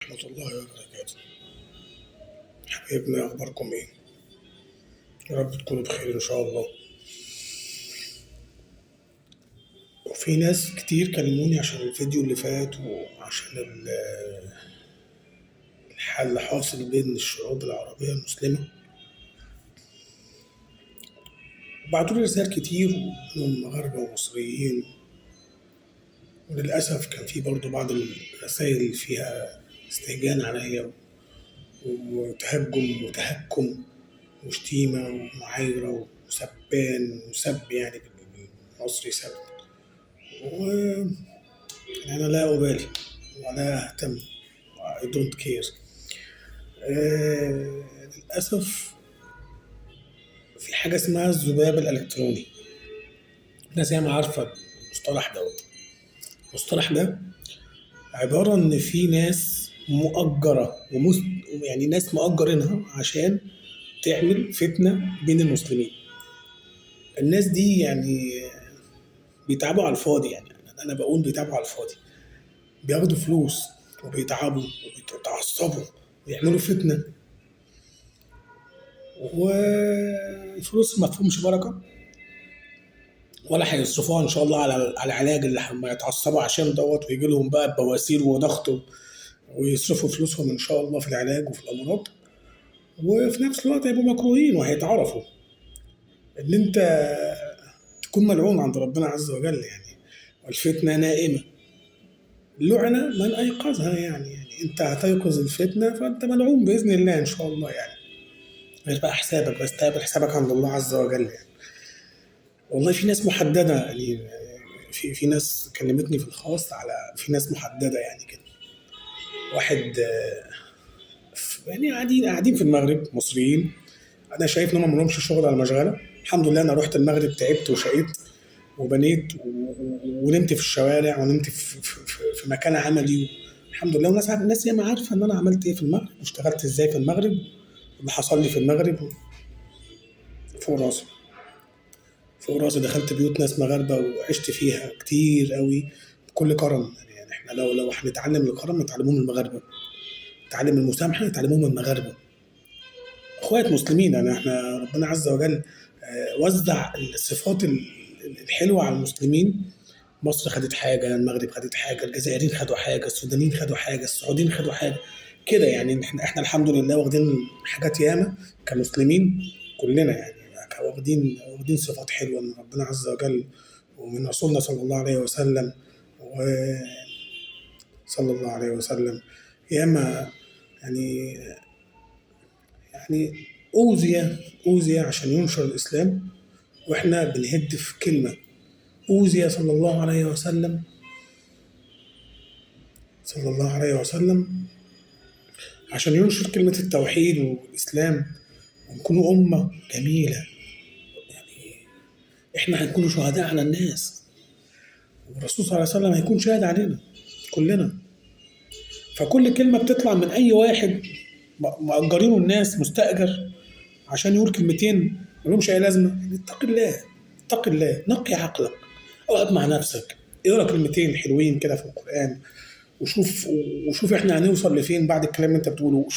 ورحمة الله وبركاته. حبايبنا، أخباركم إيه؟ يا رب تكونوا بخير إن شاء الله. وفي ناس كتير كلموني عشان الفيديو اللي فات وعشان الحل اللي حاصل بين الشعوب العربية المسلمة، وبعتولي رسائل كتير ومنهم مغاربة ومصريين، وللأسف كان في برضه بعض الرسائل فيها استهجان عليا وتهجم وتهكم وشتيمة ومعايرة وسبان وسب، يعني بالمصري سب. وأنا لا أبالي ولا أهتم. I don't care. للأسف في حاجة اسمها الذباب الإلكتروني. الناس ياما عارفة المصطلح دوت. المصطلح ده عبارة إن في ناس مؤجرة يعني ناس مؤجرينها عشان تعمل فتنة بين المسلمين. الناس دي يعني بيتعبوا على الفاضي، يعني أنا بقول بيتعبوا على الفاضي، بياخدوا فلوس وبيتعبوا وبيتعصبوا ويعملوا فتنة، والفلوس ما فيهمش بركة، ولا هيصرفوها إن شاء الله على العلاج اللي هم يتعصبوا عشان دوت، ويجي لهم بقى بواسير وضغط ويصرفوا فلوسهم إن شاء الله في العلاج وفي الأمراض، وفي نفس الوقت هيبقوا مكروهين وهيتعرفوا إن أنت تكون ملعون عند ربنا عز وجل. يعني والفتنة نائمة، لعن من أيقظها. يعني أنت هتيقظ الفتنة فأنت ملعون بإذن الله إن شاء الله. يعني غير بقى حسابك، بس تقابل حسابك عند الله عز وجل. يعني والله في ناس محددة، يعني في ناس كلمتني في الخاص على في ناس محددة يعني كده. واحد يعني قاعدين في المغرب مصريين، أنا شايف إن هم ملهمش شغل على مشغلة. الحمد لله أنا رحت المغرب، تعبت وشقيت وبنيت ونمت في الشوارع ونمت في مكان عملي، الحمد لله. والناس ياما عارفة إن أنا عملت إيه في المغرب واشتغلت إزاي في المغرب واللي حصل لي في المغرب. فوق راسي فوق راسي، دخلت بيوت ناس مغاربة وعشت فيها كتير قوي بكل كرم. يعني احنا لو هنتعلم الكرم نتعلموه من المغاربة، نتعلم المسامحة نتعلموه من المغاربة. اخوات مسلمين، يعني احنا ربنا عز وجل وزع الصفات الحلوة على المسلمين. مصر خدت حاجة، المغرب خدت حاجة، الجزائريين خدوا حاجة، السودانيين خدوا حاجة، السعوديين خدوا حاجة كده. يعني احنا الحمد لله واخدين حاجات ياما كمسلمين كلنا، يعني واخدين صفات حلوة من ربنا عز وجل ومن رسولنا صلى الله عليه وسلم. وصلى الله عليه وسلم ياما يعني يعني أوذي عشان ينشر الإسلام، وإحنا بنهد في كلمة. أوذي صلى الله عليه وسلم عشان ينشر كلمة التوحيد والإسلام ونكونوا أمة جميلة. يعني إحنا هنكونوا شهداء على الناس، والرسول صلى الله عليه وسلم هيكون شاهد علينا كلنا. فكل كلمة بتطلع من أي واحد مأجرينه الناس مستأجر عشان يقول كلمتين ملهمش أي لازمة، يعني اتق الله، نقي عقلك، اقعد مع نفسك، اقرا كلمتين حلوين كده في القرآن، وشوف احنا هنوصل لفين بعد الكلام اللي انت بتقوله.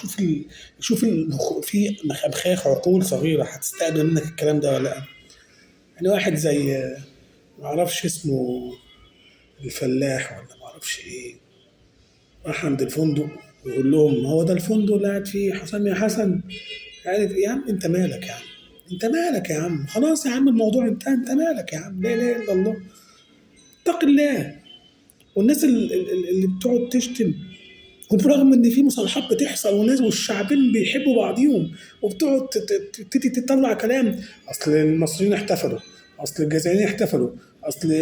في مخاخ عقول صغيرة هتستقبل منك الكلام ده ولا لا. يعني واحد زي معرفش اسمه الفلاح ولا معرفش ايه، راح عند الفندق ويقول لهم هو ده الفندق اللي قاعد فيه حسام يا حسن. يعني يا عم انت مالك يا عم، انت مالك يا عم، خلاص يا عم الموضوع انتهى، انت مالك يا عم، لا اله الا الله، اتق الله. والناس اللي بتقعد تشتم، وبرغم ان في مصالحات بتحصل وناس والشعبين بيحبوا بعضيهم، وبتقعد تبتدي تطلع كلام، اصل المصريين احتفلوا، اصل الجزائريين احتفلوا، اصل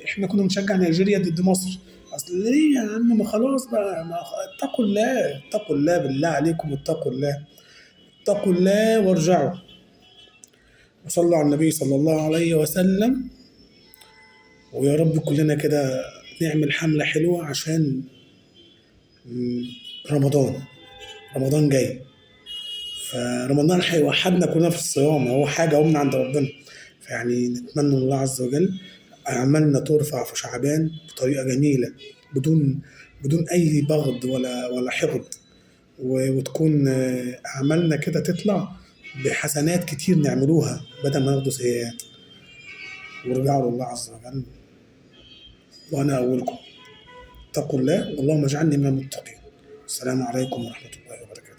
احنا كنا بنشجع نيجيريا ضد مصر، اصل ليه يا عم، ما خلاص بقى، ما اتقوا الله بالله عليكم، اتقوا الله وارجعوا وصلوا على النبي صلى الله عليه وسلم. ويا رب كلنا كده نعمل حملة حلوة عشان رمضان جاي، فرمضان هيوحدنا كلنا في الصيام، هو حاجة من عند ربنا. فيعني نتمنى الله عز وجل أعمالنا ترفع في شعبان بطريقة جميلة، بدون بدون أي بغض ولا حقد، وتكون أعمالنا كده تطلع بحسنات كتير نعملوها بدل ما ناخدوا سيئات، وارجعوا لله عز وجل. وأنا أولكم اتقوا الله، واللهم اجعلني من المتقين. السلام عليكم ورحمة الله وبركاته.